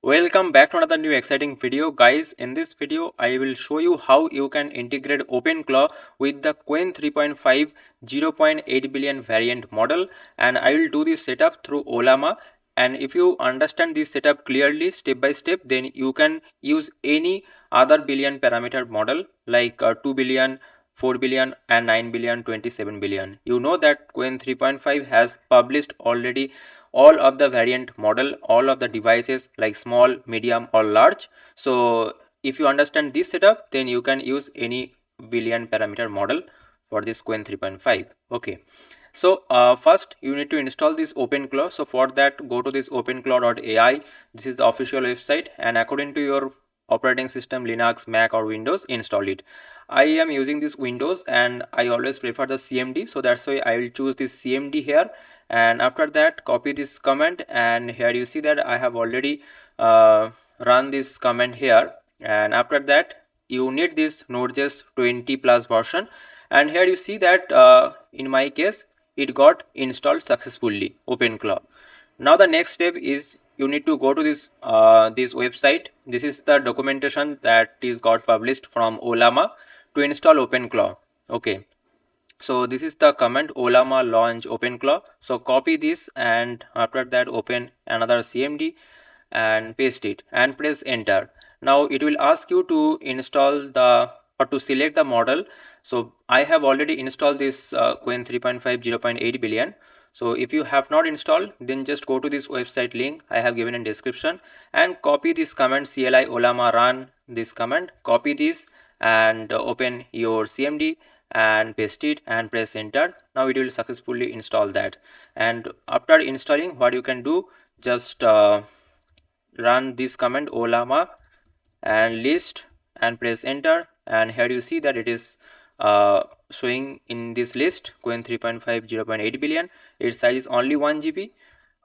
Welcome back to another new exciting video, guys. In this video I will show you how you can integrate OpenClaw with the Qwen 3.5 0.8 billion variant model, and I will do this setup through Ollama. And if you understand this setup clearly step by step, then you can use any other billion parameter model like 2 billion, 4 billion and 9 billion, 27 billion. You know that Qwen 3.5 has published already all of the variant model, all of the devices like small, medium or large. So if you understand this setup, then you can use any billion parameter model for this Qwen 3.5. Okay. So first you need to install this OpenClaw. So for that, go to this openclaw.ai. This is the official website, and according to your operating system, Linux, Mac or Windows, install it. I am using this Windows and I always prefer the CMD, so that's why I will choose this CMD here. And after that, copy this command, and here you see that I have already run this command here. And after that, you need this Node.js 20 plus version, and here you see that in my case it got installed successfully, OpenClaw. Now the next step is you need to go to this website. This is the documentation that is got published from Ollama to install OpenClaw. Okay, so this is the command Ollama launch OpenClaw. So copy this, and after that open another CMD and paste it and press enter. Now it will ask you to install the or to select the model. So I have already installed this Qwen 3.5 0.8 billion. So if you have not installed, then just go to this website link I have given in description and copy this command CLI Ollama run this command, copy this and open your CMD and paste it and press enter. Now it will successfully install that. And after installing, what you can do, just run this command Ollama and list and press enter, and here you see that it is showing in this list Qwen 3.5 0.8 billion. Its size is only 1 GB.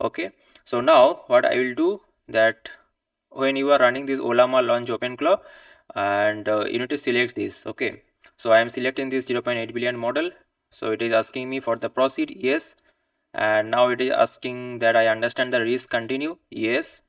Okay, so now what I will do, that when you are running this Ollama launch OpenClaw, and you need to select this. Okay, so I am selecting this 0.8 billion model. So it is asking me for the proceed, yes, and now it is asking that I understand the risk, continue, yes,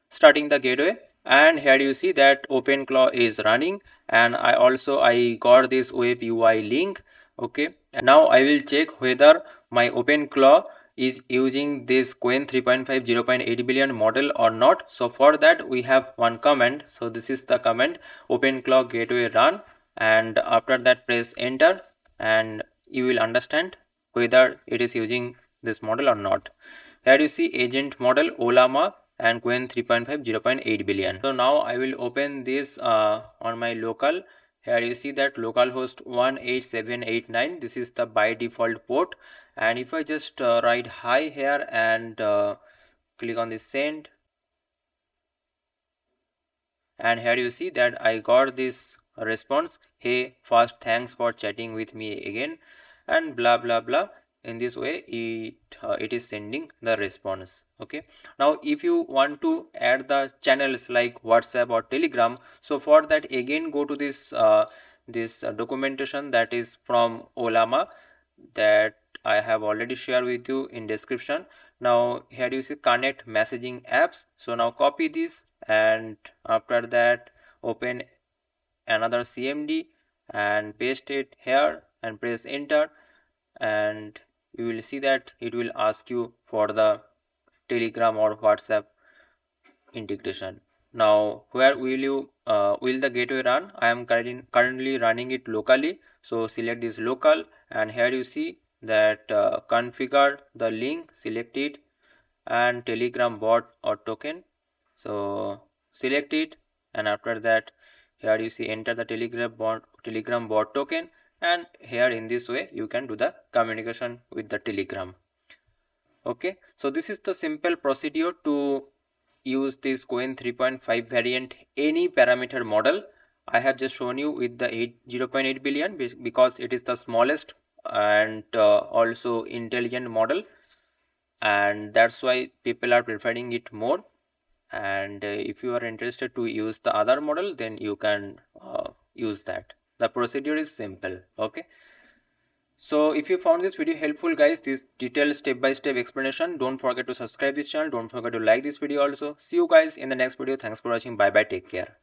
starting the gateway. And here you see that OpenClaw is running, and I got this web UI link. Okay, and now I will check whether my OpenClaw is using this Qwen 3.5 0.8 billion model or not. So for that we have one command. So this is the command OpenClaw gateway run, and after that press enter, and you will understand whether it is using this model or not. Here you see agent model Ollama and Qwen 3.5 0.8 billion. So now I will open this on my local. Here you see that localhost 18789. This is the by default port. And if I just write hi here and click on this send, and here you see that I got this response, hey, first thanks for chatting with me again, and blah blah blah. In this way it is sending the response. Okay, now if you want to add the channels like WhatsApp or Telegram, so for that again go to this documentation that is from Ollama, that I have already shared with you in description. Now here you see connect messaging apps. So now copy this, and after that open another CMD and paste it here and press enter, and you will see that it will ask you for the Telegram or WhatsApp integration. Now where will the gateway run? I am currently running it locally, so select this local, and here you see that configure the link, select it, and Telegram bot or token. So select it, and after that here you see enter the Telegram bot token, and here in this way you can do the communication with the Telegram. Okay, so this is the simple procedure to use this Qwen 3.5 variant any parameter model. I have just shown you with the 0.8 billion because it is the smallest and also intelligent model, and that's why people are preferring it more. And if you are interested to use the other model, then you can use that. The procedure is simple. Okay, So if you found this video helpful guys, this detailed step-by-step explanation, don't forget to subscribe this channel, don't forget to like this video also. See you guys in the next video. Thanks for watching. Bye bye, take care.